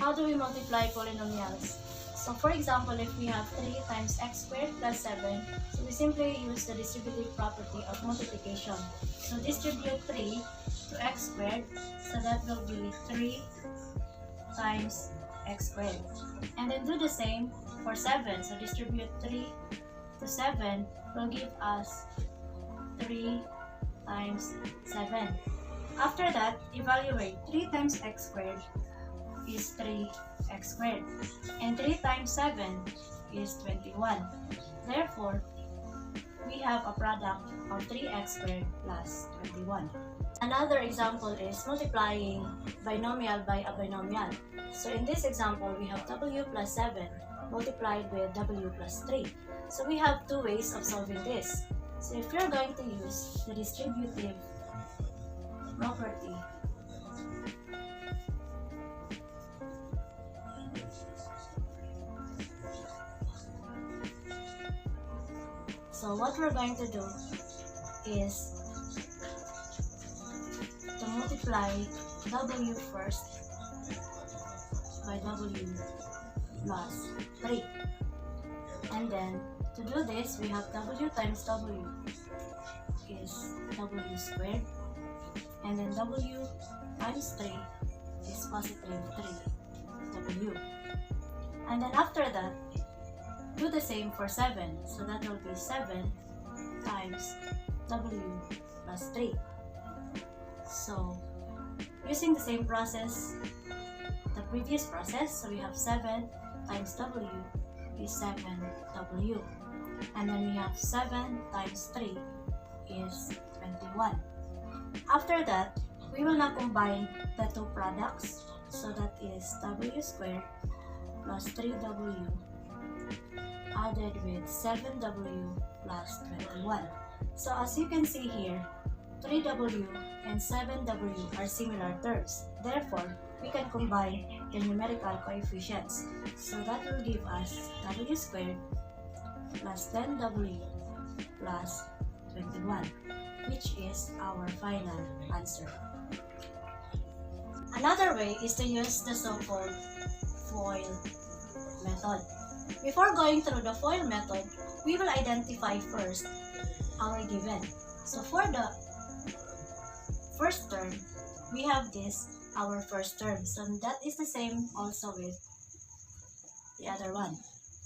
how do we multiply polynomials? So for example, if we have 3 times x squared plus 7, so we simply use the distributive property of multiplication. So distribute 3 to x squared, so that will be 3 times x squared. And then do the same for 7. So distribute 3 to 7 will give us 3 times 7. After that, evaluate 3 times x squared is 3x squared, and 3 times 7 is 21. Therefore, we have a product of 3x squared plus 21. Another example is multiplying binomial by a binomial. So in this example, we have w plus 7 multiplied with w plus 3. So we have two ways of solving this. So if you're going to use the distributive property, so what we're going to do is to multiply w first by w plus 3. And then to do this, we have w times w is w squared. And then w times 3 is positive 3w. And then after that, do the same for 7. So that will be 7 times w plus 3. So using the same process, the previous process, so we have 7 times w is 7w. And then we have 7 times 3 is 21. After that, we will now combine the two products. So that is w squared plus 3w added with 7w plus 21. So as you can see here, 3w and 7w are similar terms. Therefore, we can combine the numerical coefficients. So that will give us w squared plus 10w plus 21, which is our final answer. Another way is to use the so-called FOIL method. Before going through the FOIL method, we will identify first our given. So for the first term, we have this, our first term. So that is the same also with the other one.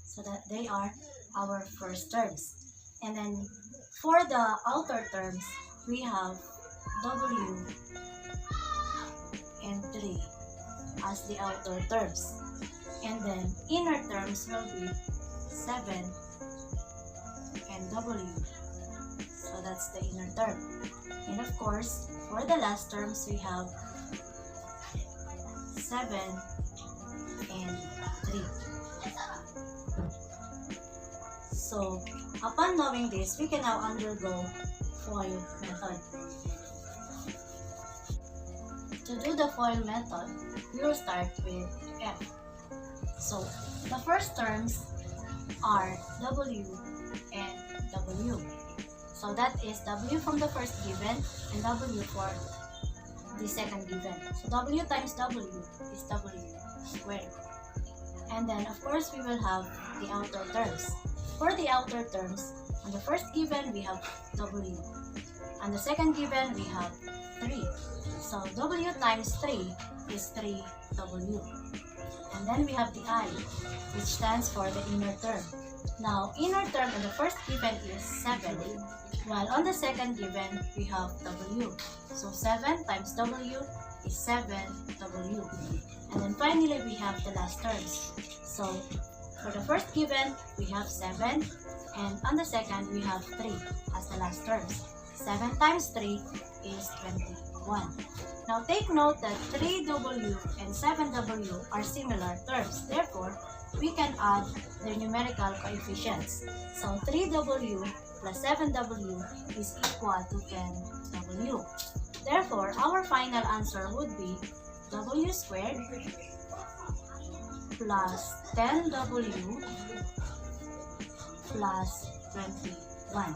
So that they are our first terms. And then for the outer terms, we have w and 3 as the outer terms. And then inner terms will be 7 and w. So that's the inner term. And of course, for the last terms, we have 7 and 3. So upon knowing this, we can now undergo FOIL method. To do the FOIL method, we will start with f. So the first terms are w and w. So that is w from the first given and w for the second given. So w times w is w squared. And then of course we will have the outer terms. For the outer terms, on the first given we have w. On the second given we have 3. So w times 3 is 3w. And then we have the I, which stands for the inner term. Now, inner term in the first given is 7, while on the second given, we have w. So 7 times w is 7w. And then finally, we have the last terms. So for the first given, we have 7, and on the second, we have 3 as the last terms. 7 times 3 is 21. Now take note that 3w and 7w are similar terms. Therefore, we can add their numerical coefficients. So 3w plus 7w is equal to 10w. Therefore, our final answer would be w squared plus 10w plus 21.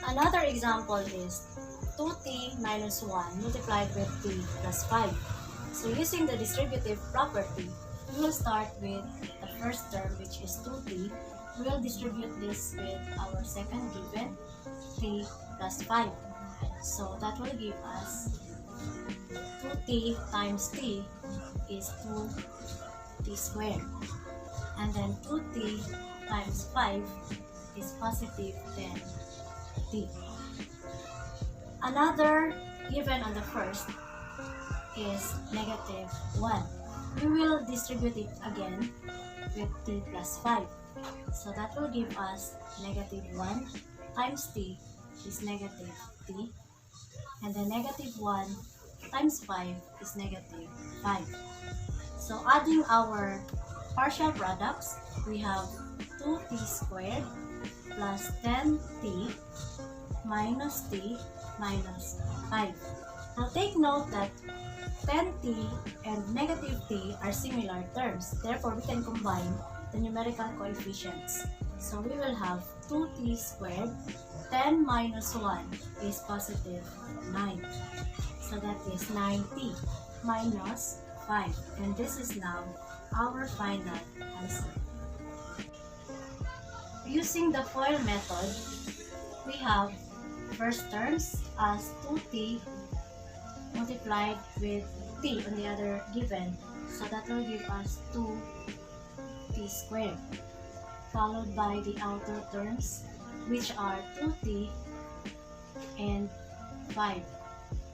Another example is 2t minus 1 multiplied with t plus 5. So using the distributive property, we will start with the first term, which is 2t. We will distribute this with our second given, t plus 5. So that will give us 2t times t is 2t squared. And then 2t times 5 is positive 10t. Another given on the first is negative 1. We will distribute it again with t plus 5. So that will give us negative 1 times t is negative t. And then negative 1 times 5 is negative 5. So adding our partial products, we have 2t squared plus 10t minus t minus 5. Now take note that 10t and negative t are similar terms. Therefore, we can combine the numerical coefficients. So we will have 2t squared, 10 minus 1 is positive 9. So that is 9t minus 5. And this is now our final answer. Using the FOIL method, we have first terms as 2t multiplied with t on the other given. So that will give us 2t squared, followed by the outer terms, which are 2t and 5.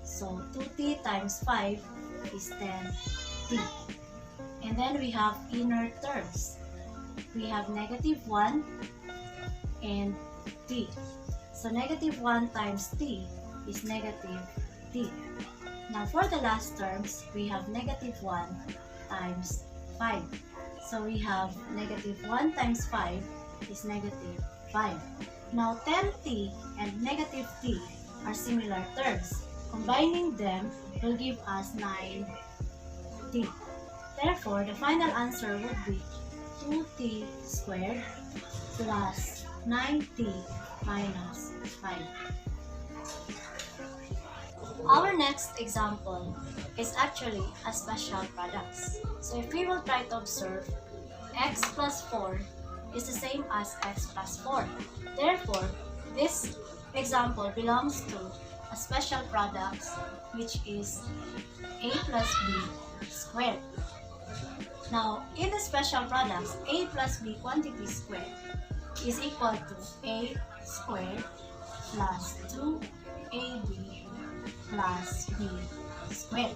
So 2t times 5 is 10t. And then we have inner terms. We have negative 1 and t. So negative 1 times t is negative t. Now for the last terms, we have negative 1 times 5. So we have negative 1 times 5 is negative 5. Now 10t and negative t are similar terms. Combining them will give us 9t. Therefore, the final answer would be 2t squared plus 9t minus 5. Our next example is actually a special products. So if we will try to observe, x plus 4 is the same as x plus 4. Therefore, this example belongs to a special products, which is a plus b squared. Now, in the special products, a plus b quantity squared is equal to a squared plus 2ab plus b squared.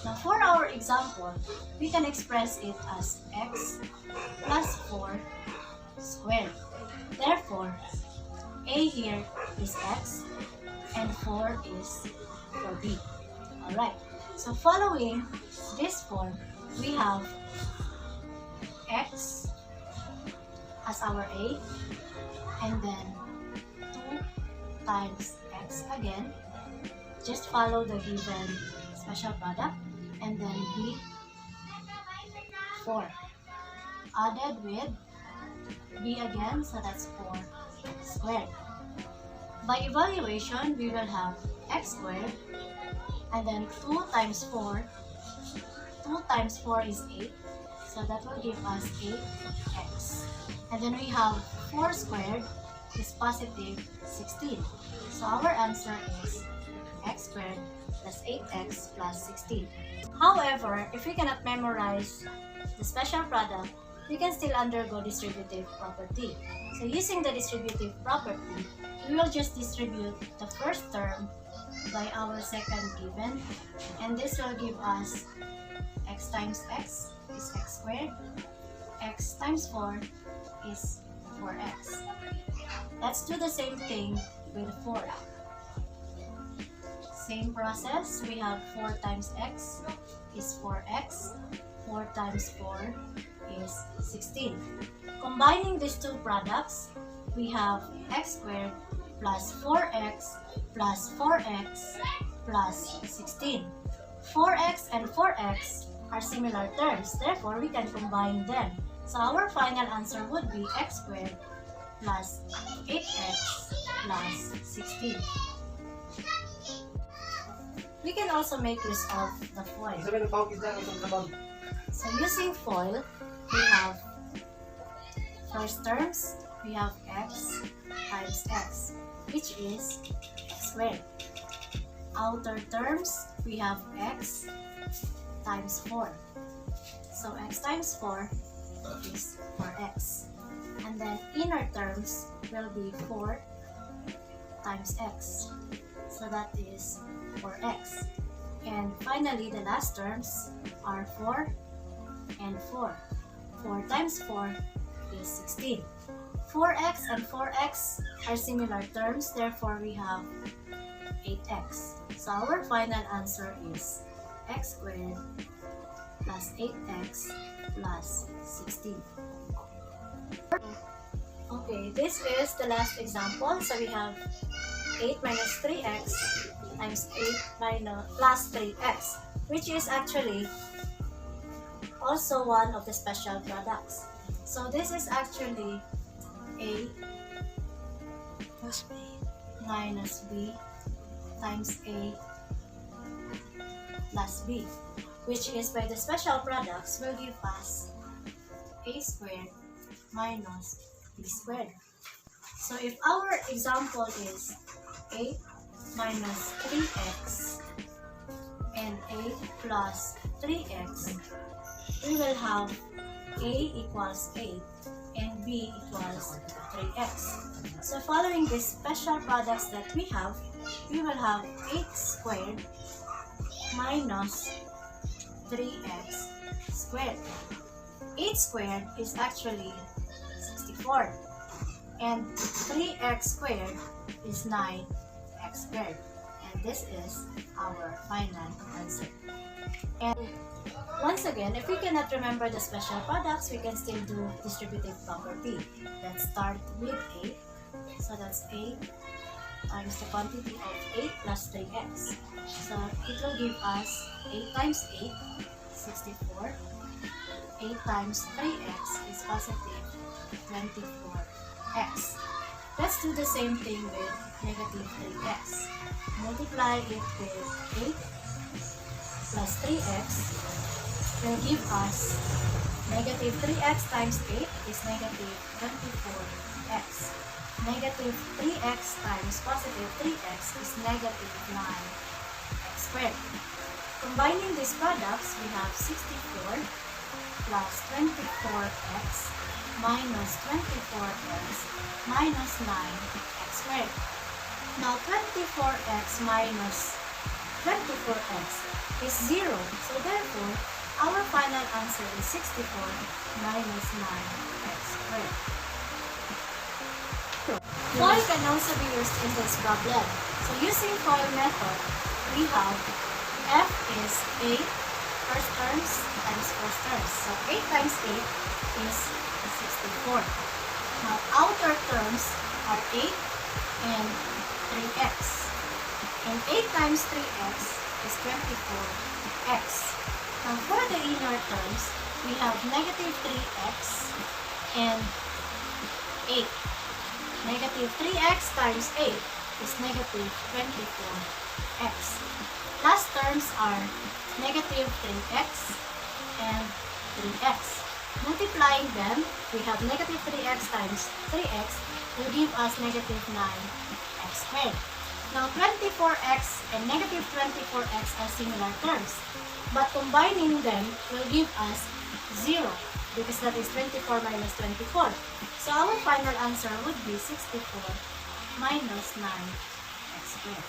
Now for our example, we can express it as x plus 4 squared. Therefore, a here is x and 4 is for b. Alright, so following this form, we have x as our a, and then 2 times x again. Just follow the given special product, and then b 4 added with b again, so that's 4 squared. By evaluation, we will have x squared, and then 2 times 4. 2 times 4 is 8, so that will give us 8x. And then we have 4 squared is positive 16. So our answer is x squared plus 8x plus 16. However, if we cannot memorize the special product, we can still undergo distributive property. So using the distributive property, we will just distribute the first term by our second given, and this will give us x times x is x squared, x times 4 is 4x. Let's do the same thing with 4. Same process, we have 4 times x is 4x, 4 times 4 is 16. Combining these two products, we have x squared plus 4x plus 4x plus 16. 4x and 4x are similar terms, therefore we can combine them. So our final answer would be x squared plus 8x plus 16. we can also make use of the FOIL. So using FOIL, we have first terms, we have x times x, which is x squared. Outer terms, we have x times 4. So x times 4 is 4x. And then inner terms will be 4 times x. So that is 4x. And finally, the last terms are 4 and 4. 4 times 4 is 16. 4x and 4x are similar terms, therefore we have 8x. So our final answer is x squared plus 8x plus 16. Okay, this is the last example. So we have 8 minus 3x times 8 plus 3x, which is actually also one of the special products. So this is actually a plus b minus b times a plus b, which is by the special products will give us a squared minus b squared. So if our example is 8 minus 3x and 8 plus 3x, we will have a equals 8 and b equals 3x. So following these special products that we will have 8 squared minus 3x squared. 8 squared is actually 64 and 3x squared is 9x squared, and this is our final answer. And once again, if we cannot remember the special products, we can still do distributive property. Let's start with a. So that's a times the quantity of 8 plus 3x. So it will give us 8 times 8, 64. 8 times 3x is positive 24x. Let's do the same thing with negative 3x. Multiply it with 8 plus 3x will give us negative 3x times 8 is negative 24x. Negative 3x times positive 3x is negative 9x squared. Combining these products, we have 64 plus 24x minus 24x minus 9x squared. Now 24x minus 24x is 0. So therefore, our final answer is 64 minus 9x squared. FOIL can also be used in this problem. So using FOIL method, we have f is 8 first terms times first terms. So 8 times 8 is 64. Now outer terms are 8 and 3x. And 8 times 3x is 24x. Now for the inner terms, we have negative 3x and 8. Negative 3x times 8 is negative 24x. Last terms are negative 3x and 3x. Multiplying them, we have negative 3x times 3x will give us negative 9x squared. Now 24x and negative 24x are similar terms, but combining them will give us 0 because that is 24 minus 24. So our final answer would be 64 minus 9x squared.